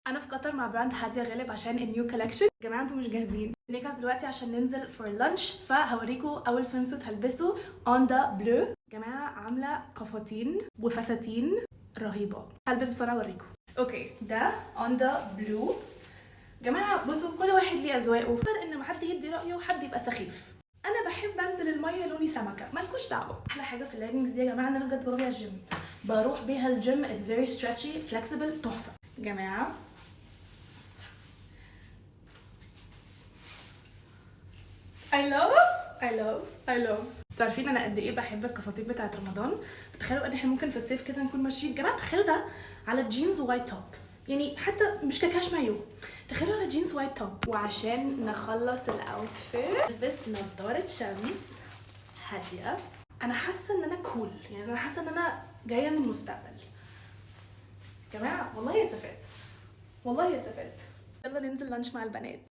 انا في قطر مع براند هادية غالب عشان النيو كولكشن. يا جماعه انتوا مش جاهزين؟ نيكاس دلوقتي عشان ننزل فور لانش، فهوريكم اول سويم سوت هلبسه اون ذا بلو. يا جماعه عامله قفاطين وفساتين رهيبه. هلبس بسرعه اوريكم. اوكي ده اون ذا بلو. جماعه بصوا كل واحد ليه اذواقه، فرق ان حد يدي رايه وحد يبقى سخيف. انا بحب انزل الميه لوني سمكه، مالكوش دعوه. احلى حاجه في اللاجنجز دي يا جماعه ان انا بجد بروح بيها الجيم. بروح بيها الجيم، اتس فيري ستريتشي فلكسبل، تحفه يا جماعه. I love. عارفين انا قد ايه بحب الكفاتيب بتاعت رمضان؟ تخيلوا ان احنا ممكن في الصيف كده نكون ماشيين. يا جماعه تخيلوا ده على جينز وايت توب، يعني حتى مش كاكاش مايو، تخيلوا على جينز وايت توب. وعشان نخلص الاوتفيت البس نضاره شمس هاديه. انا حاسه ان انا كول، يعني انا حاسه ان انا جايه من المستقبل. يا جماعه والله اتزفت، والله اتزفت. يلا ننزل لانش مع البنات.